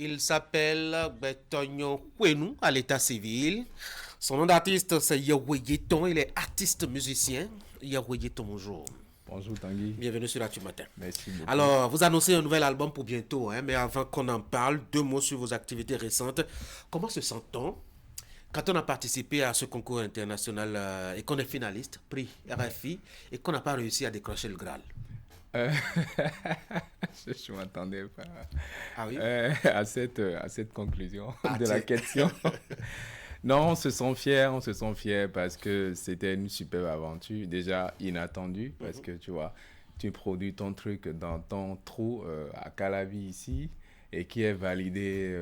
Il s'appelle Betonyo Kwenu à l'état civil. Son nom d'artiste, c'est Yahweh Yeton. Il est artiste musicien. Yahweh Yeton, bonjour. Bonjour Tanguy. Bienvenue sur Actu Matin. Merci beaucoup. Alors, vous annoncez un nouvel album pour bientôt, hein, mais avant qu'on en parle, deux mots sur vos activités récentes. Comment se sent-on quand on a participé à ce concours international et qu'on est finaliste, prix RFI, et qu'on n'a pas réussi à décrocher le Graal? Euh, je ne m'attendais pas Ah oui? à cette conclusion Ah, de la question. Non, on se sent fiers parce que c'était une superbe aventure, déjà inattendue, parce que tu vois, tu produis ton truc dans ton trou à Calavi ici, et qui est validé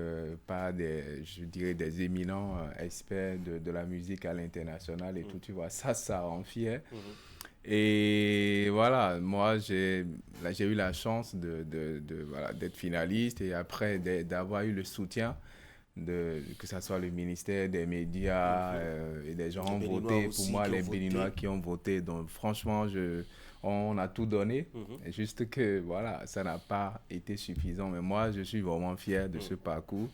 par je dirais, des éminents experts de la musique à l'international et tout, tu vois, ça rend fier. Et voilà, moi, j'ai eu la chance voilà, d'être finaliste et après d'avoir eu le soutien que ce soit le ministère des médias et des gens Les ont Béninois voté. Pour aussi moi, qui ont les Béninois voté. qui ont voté. Donc, franchement, on a tout donné. Et juste que, voilà, ça n'a pas été suffisant. Mais moi, je suis vraiment fier de ce parcours.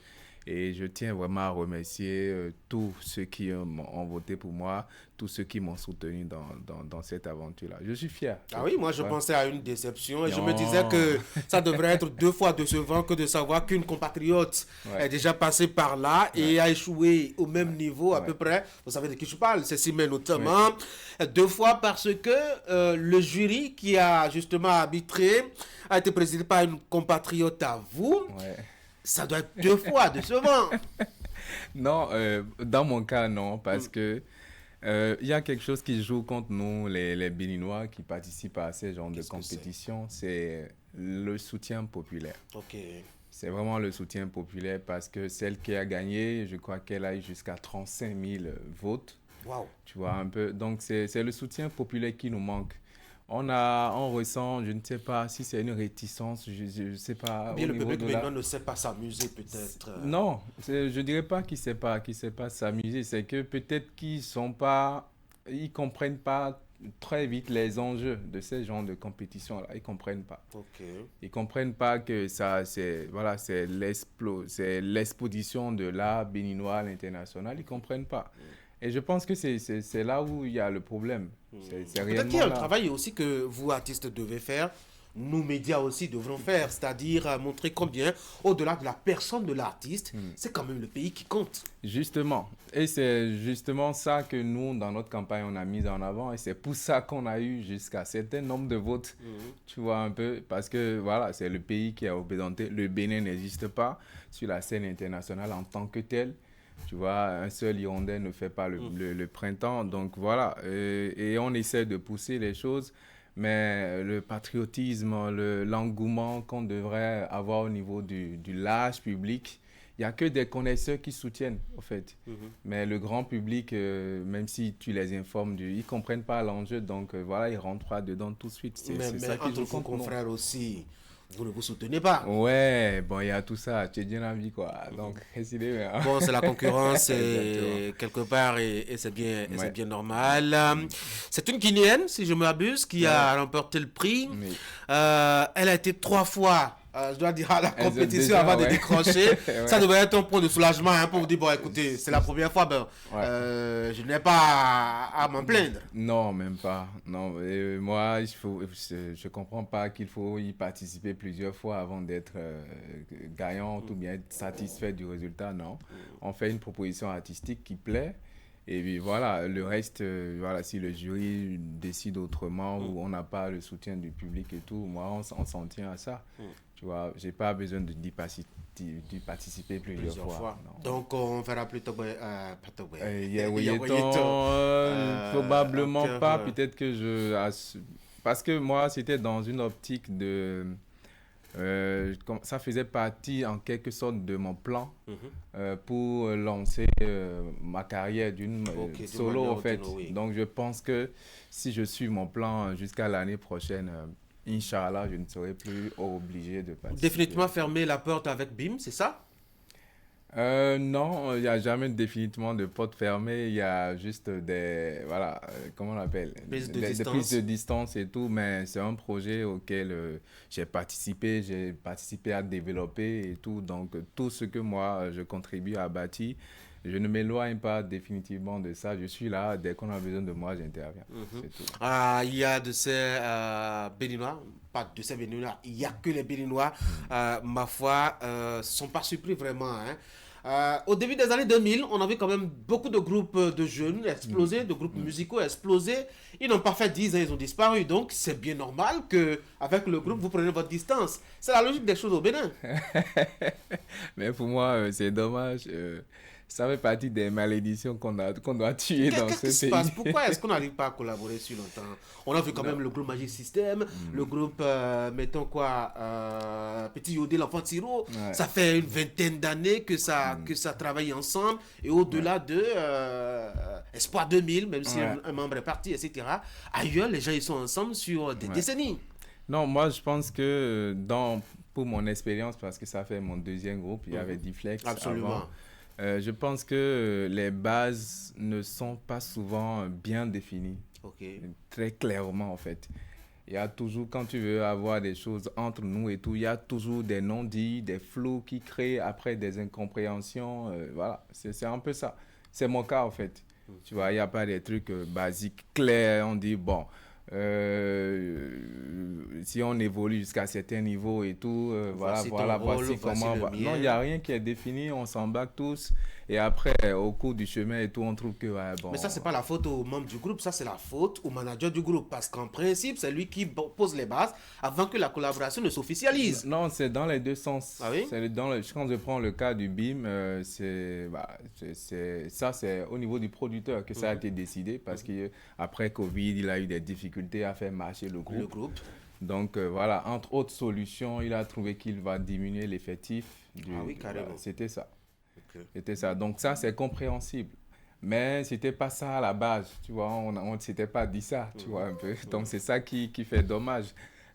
Et je tiens vraiment à remercier tous ceux qui ont voté pour moi, tous ceux qui m'ont soutenu dans cette aventure-là. Je suis fier. Ah oui, moi je Ouais. pensais à une déception et je me disais Non. que ça devrait être deux fois décevant que de savoir qu'une compatriote Ouais. est déjà passée par là Ouais. et a échoué au même niveau à Ouais. peu près. Vous savez de qui je parle, c'est Simé Ouais. notamment. Deux fois parce que le jury qui a justement arbitré a été présidé par une compatriote à vous. Ouais. Ça doit être deux fois décevant. Non, dans mon cas, non, parce que il y a quelque chose qui joue contre nous, les Béninois qui participent à ces genres de Qu'est-ce que c'est? compétitions, c'est le soutien populaire. Ok. C'est vraiment le soutien populaire parce que celle qui a gagné, je crois qu'elle a eu jusqu'à 35 000 votes, Waouh. tu vois un peu. Donc c'est le soutien populaire qui nous manque. On ressent, je ne sais pas si c'est une réticence, je ne sais Ou pas, bien au le niveau public de maintenant la... ne sait pas s'amuser peut-être. Non, je dirais pas qu'ils sait pas s'amuser, c'est que peut-être ils comprennent pas très vite les enjeux de ces genres de compétition-là. Ils comprennent pas. Ok. Ils comprennent pas que ça, voilà, c'est l'exposition de l'art béninois à l'international. Ils comprennent pas. Et je pense que c'est là où il y a le problème. C'est Peut-être qu'il y réellement a un là. travail aussi que vous, artistes, devez faire, nous, médias aussi, devrons faire, c'est-à-dire montrer combien, au-delà de la personne de l'artiste, c'est quand même le pays qui compte. Justement. Et c'est justement ça que nous, dans notre campagne, on a mis en avant. Et c'est pour ça qu'on a eu jusqu'à un certain nombre de votes. Tu vois un peu. Parce que voilà, c'est le pays qui a représenté. Le Bénin n'existe pas sur la scène internationale en tant que tel. Tu vois, un seul Hirondais ne fait pas le printemps. Donc voilà. Et on essaie de pousser les choses. Mais le patriotisme, l'engouement qu'on devrait avoir au niveau du large public, il n'y a que des connaisseurs qui soutiennent, en fait. Mais le grand public, même si tu les informes, ils ne comprennent pas l'enjeu. Donc voilà, ils rentrent pas dedans tout de suite. C'est Mais ça qui entre joue vous, contre nous. confrères aussi, vous ne vous soutenez pas. Ouais, bon, il y a tout ça. Tu es bien envie, quoi. Donc, décidez, hein. Bon, c'est la concurrence Exactement. quelque part et c'est Ouais. bien normal. C'est une Guinéenne, si je ne m'abuse, qui Ouais. a remporté le prix. Oui. Elle a été trois fois, je dois dire, à la Elles ont compétition déjà, avant de ouais. décrocher. Ça Ouais. devrait être un point de soulagement hein, pour vous dire, bon, écoutez, c'est la première fois, ben, Ouais. je n'ai pas à m'en plaindre. Non, même pas. Non, moi, je comprends pas qu'il faut y participer plusieurs fois avant d'être gagnant ou bien être satisfait du résultat. Non, on fait une proposition artistique qui plaît. Et puis voilà, le reste, voilà, si le jury décide autrement ou on n'a pas le soutien du public et tout, moi, on s'en tient à ça. Tu vois, j'ai pas besoin d'y participer plusieurs Plusieurs fois. fois. Non. Donc, on verra plutôt, pas Togo, Yaoyeton, au probablement cœur, pas. Peut-être que parce que moi, c'était dans une optique de... ça faisait partie en quelque sorte de mon plan pour lancer ma carrière d'une ok, d'une solo manière en ou fait. d'une autre, oui. Donc je pense que si je suis mon plan jusqu'à l'année prochaine, Inch'Allah, je ne serai plus obligé de participer. Définitivement fermer la porte avec BIM, c'est ça? Non, il n'y a jamais définitivement de porte fermée. Il y a juste des, voilà, comment on appelle, Prise de des prises de distance. distance et tout. Mais c'est un projet auquel j'ai participé à développer et tout. Donc, tout ce que moi, je contribue à bâtir, je ne m'éloigne pas définitivement de ça. Je suis là. Dès qu'on a besoin de moi, j'interviens. Mhm. C'est tout. Ah, il y a de ces Béninois, pas de ces Béninois, il n'y a que les Béninois, ma foi, sont pas surpris vraiment, hein. Au début des années 2000, on avait quand même beaucoup de groupes de jeunes Mm, explosés, de groupes mm. musicaux explosés. Ils n'ont pas fait 10 ans, ils ont disparu. Donc, c'est bien normal que avec le groupe, vous prenez votre distance. C'est la logique des choses au Bénin. Mais pour moi, c'est dommage. Ça fait partie des malédictions qu'on doit tuer dans Qu'est-ce ce qui se passe? pays. Pourquoi est-ce qu'on n'arrive pas à collaborer sur longtemps? On a vu quand Non. même le groupe Magic System, le Mm. groupe, mettons quoi, Petit Yodé, l'enfant de Siro. Ouais. Ça fait une vingtaine d'années Mm. que ça travaille ensemble. Et Ouais. au-delà de Espoir 2000, même si Ouais. un membre est parti, etc. Ailleurs, les gens, ils sont ensemble sur des Ouais. décennies. Non, moi, je pense que pour mon expérience, parce que ça fait mon deuxième groupe, il y avait Mhm. Difflex avant, Absolument. je pense que les bases ne sont pas souvent bien définies, Ok. très clairement en fait. Il y a toujours, quand tu veux avoir des choses entre nous et tout, il y a toujours des non-dits, des flous qui créent après des incompréhensions. Voilà, c'est un peu ça. C'est mon cas en fait. Tu vois, il n'y a pas des trucs basiques, clairs. On dit, bon, si on évolue jusqu'à certains niveaux et tout, Voici ton rôle, voici voici comment. le Non, il n'y a mien. rien qui est défini, on s'embarque tous. Et après, au cours du chemin et tout, on trouve que, ouais, Mais bon, ça, c'est pas la faute au membre du groupe, ça, c'est la faute au manager du groupe. Parce qu'en principe, c'est lui qui pose les bases avant que la collaboration ne s'officialise. non, c'est dans les deux Ah sens. oui? Quand je prends le cas du BIM, ça, c'est au niveau du producteur que ça a Mhm. été décidé parce qu'après Covid, il a eu des difficultés à faire marcher le Le groupe. groupe. Donc voilà, entre autres solutions, il a trouvé qu'il va diminuer l'effectif. Ah oui, Voilà, carrément. c'était ça. Ok. C'était ça. Donc ça, c'est compréhensible. Mais c'était pas ça à la base, tu vois, on ne s'était pas dit ça, tu vois, Mhm. un peu. Donc Mhm. c'est ça qui fait dommage.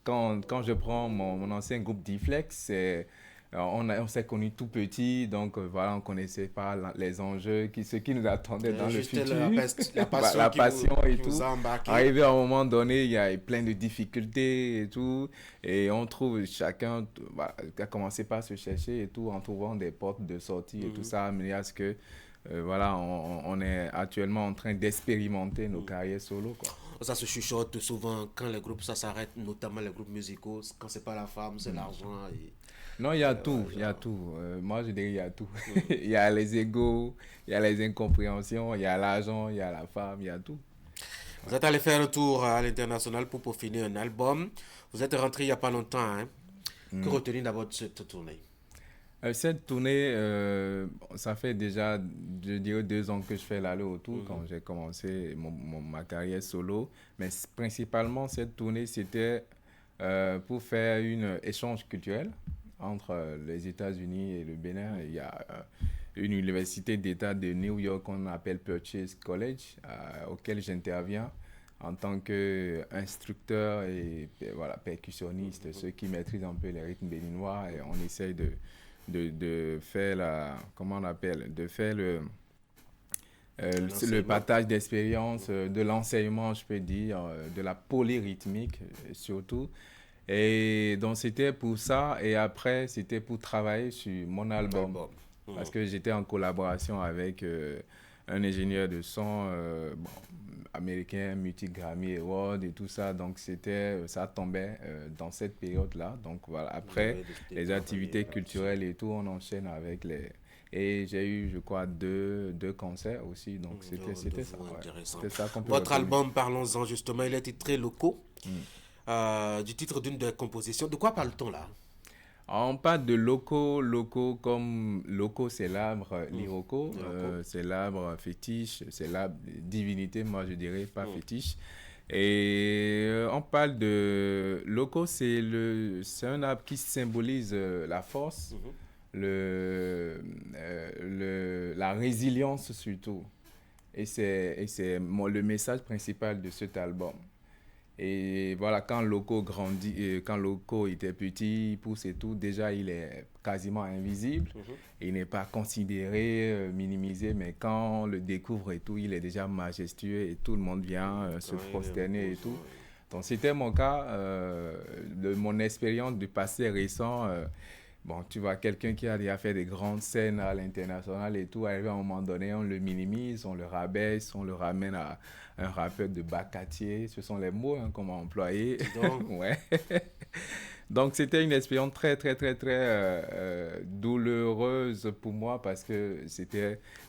Quand je prends mon ancien groupe Deflex, on s'est connus tout petit, donc voilà, on connaissait pas les enjeux, ce qui nous attendait dans le Juste futur, la passion la passion et qui vous tout. a embarqué. Arrivé à un moment donné, il y a plein de difficultés et tout, et on trouve chacun voilà, a commencé par se chercher et tout, en trouvant des portes de sortie et tout Mhm. ça, mais à ce que voilà, on est actuellement en train d'expérimenter nos Mhm. carrières solo, quoi. Ça se chuchote souvent quand les groupes ça s'arrête, notamment les groupes musicaux. Quand c'est pas la femme, c'est Mm. l'argent. Non, il y a Ouais, tout, il y a genre. tout. Moi, je dirais il y a tout. Mhm. Il y a les égos, il y a les incompréhensions, il y a l'argent, il y a la femme, il y a tout. Vous êtes allé faire un tour à l'international pour peaufiner un album. Vous êtes rentré il n'y a pas longtemps, hein. Que Mm. retenir d'abord de cette tournée? Cette tournée, ça fait déjà, je dirais, 2 ans que je fais l'aller-retour Mhm. quand j'ai commencé ma carrière solo. Mais principalement, cette tournée, c'était pour faire une échange culturel entre les États-Unis et le Bénin. Il y a une université d'État de New York qu'on appelle Purchase College, auquel j'interviens en tant qu'instructeur et voilà, percussionniste, ceux qui maîtrisent un peu les rythmes béninois et on essaye de faire comment on appelle, de faire le L'enseignement. partage d'expérience, de l'enseignement, je peux dire, de la polyrythmique surtout. Et donc c'était pour ça et après c'était pour travailler sur mon album L'album. parce Mhm. que j'étais en collaboration avec un ingénieur de son bon, américain, multi-Grammy Award et tout ça. Donc ça tombait dans cette période-là. Donc voilà, Vous après avez décidé de les travailler activités là-dessus. culturelles et tout, on enchaîne avec les... Et j'ai eu, je crois, deux concerts aussi. Donc De c'était ça, vous ouais. intéressant. C'était ça qu'on peut Votre retenir. album, parlons-en justement, il est titré Locaux, Mm. du titre d'une des compositions. De quoi parle-t-on là? On parle de locaux, locaux comme locaux, c'est l'arbre Mhm. l'iroko, Locaux. c'est l'arbre fétiche, c'est l'arbre divinité, moi je dirais pas Mhm. fétiche. Et on parle de locaux, c'est un arbre qui symbolise la force, Mhm. la résilience surtout. Et c'est le message principal de cet album. Et voilà, quand Loco grandit, quand Loco était petit, il pousse et tout, déjà il est quasiment invisible. Il n'est pas considéré, minimisé, mais quand on le découvre et tout, il est déjà majestueux et tout le monde vient se Oui, prosterner et tout. oui. Donc c'était mon cas, de mon expérience du passé récent. Bon, tu vois, quelqu'un qui a déjà fait des grandes scènes à l'international et tout, arrivé à un moment donné, on le minimise, on le rabaisse, on le ramène à un rappeur de bas quartier. Ce sont les mots hein, qu'on m'a employés. Dis donc. Ouais. Donc, c'était une expérience très, très, très, très douloureuse pour moi parce que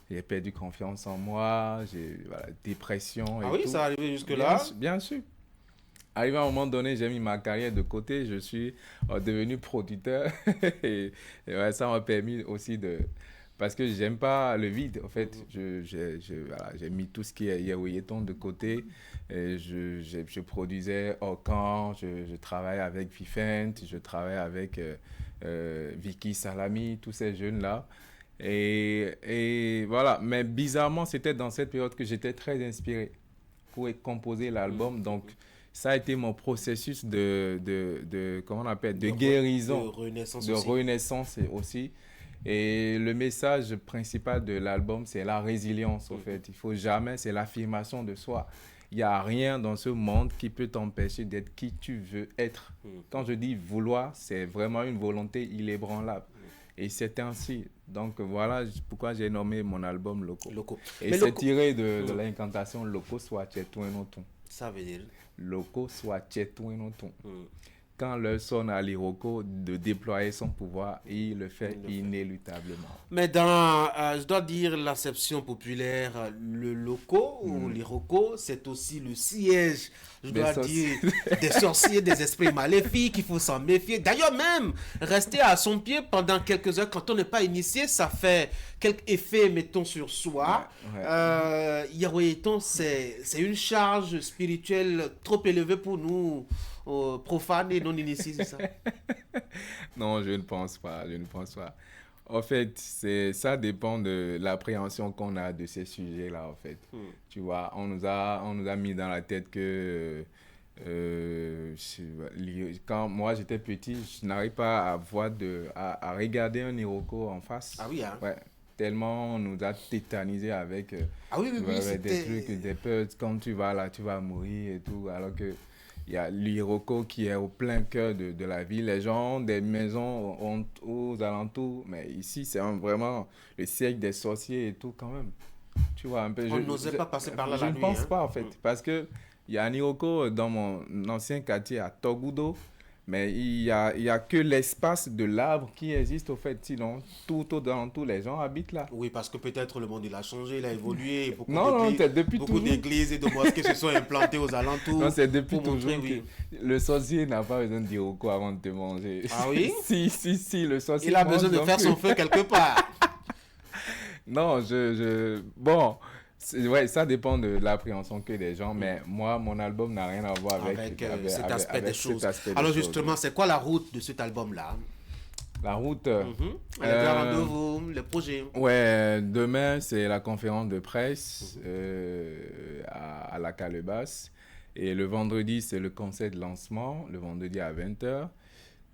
j'ai perdu confiance en moi, j'ai, voilà, dépression Ah et oui, tout. ça arrivé jusque-là. Bien sûr. Arrivé à un moment donné, j'ai mis ma carrière de côté, je suis devenu producteur et ouais, ça m'a permis aussi de... Parce que j'aime pas le vide, en fait. Voilà, j'ai mis tout ce qui est Yewiyeton de côté. Et je produisais Okan, je travaillais avec Vifent, je travaillais avec Vicky Salami, tous ces jeunes-là. Et voilà, mais bizarrement, c'était dans cette période que j'étais très inspiré pour composer l'album. Donc, ça a été mon processus comment on appelle, de guérison, renaissance de aussi. renaissance aussi. Et le message principal de l'album, c'est la résilience, en fait. Il faut jamais, c'est l'affirmation de soi. Il n'y a rien dans ce monde qui peut t'empêcher d'être qui tu veux être. Quand je dis vouloir, c'est vraiment une volonté inébranlable. Et c'est ainsi. Donc voilà pourquoi j'ai nommé mon album Loco. Loco. Et Mais c'est Loco, tiré de l'incantation Loco soit Tchetouenoton. ça veut dire. Loco soit Tchetouenoton. Quand l'heure sonne à l'Iroko de déployer son pouvoir, il le fait inéluctablement. Mais dans, je dois dire, l'acception populaire, le loco ou l'iroko, c'est aussi le siège, je Des dois sorciers. dire, des sorciers, des esprits maléfiques, il faut s'en méfier. D'ailleurs même, rester à son pied pendant quelques heures quand on n'est pas initié, ça fait quelques effets, mettons, sur soi. Yaroyeton, c'est une charge spirituelle trop élevée pour nous, profanes et non initiés, c'est ça? Non, je ne pense pas, je ne pense pas. En fait, ça dépend de l'appréhension qu'on a de ces sujets-là, en fait. Tu vois, on nous a mis dans la tête que quand moi j'étais petit, je n'arrive pas à voir à regarder un Iroko en face. Ah oui, hein? Ouais. Tellement on nous a tétanisé avec Ah oui, oui, oui, avec des c'était... trucs, des peurs, quand tu vas là, tu vas mourir et tout, alors que il y a l'Iroko qui est au plein cœur de la ville. Les gens ont des maisons aux alentours, mais ici, c'est vraiment le siècle des sorciers et tout quand même. Tu vois, un peu... On n'osait pas passer par là je la ne nuit. pense Hein? pas, en fait, parce que il y a un Iroko dans mon ancien quartier à Togudo, mais il y a que l'espace de l'arbre qui existe, au fait. Sinon, tout dans tous les gens habitent là. Oui, parce que peut-être le monde il a changé, il a évolué. Non, c'est depuis Beaucoup toujours. d'églises et de mosquées se sont implantées aux alentours. Non, c'est depuis pour montrer, toujours oui. que le sorcier n'a pas besoin de dire au quoi avant de te manger. Ah oui? Si, le sorcier Il a mange, besoin de donc- faire son feu quelque part. Non, bon, ouais, ça dépend de l'appréhension que des gens, mais moi, mon album n'a rien à voir Avec cet aspect des avec choses. cet aspect des Alors choses. justement, c'est quoi la route de cet album-là? La route, Les grands rendez-vous, les projets. ouais, demain, c'est la conférence de presse à la Calebasse. Et le vendredi, c'est le concert de lancement, le vendredi à 20h.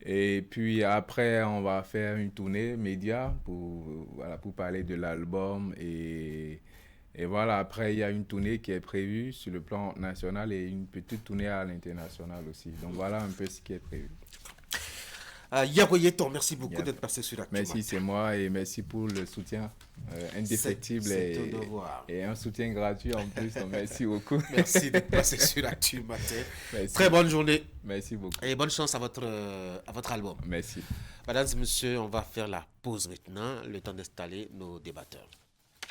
Et puis après, on va faire une tournée média pour parler de l'album. Et voilà, après, il y a une tournée qui est prévue sur le plan national et une petite tournée à l'international aussi. Donc voilà un peu ce qui est prévu. Yagoyeton, merci beaucoup Yeah. d'être passé sur la Merci, c'est moi et merci pour le soutien indéfectible C'est un devoir. et un soutien gratuit en plus. Donc, merci beaucoup. Merci d'être passé sur Actu Matin. Merci. Très bonne journée Merci beaucoup. et bonne chance à votre album. Merci. Mesdames et messieurs, on va faire la pause maintenant, le temps d'installer nos débatteurs.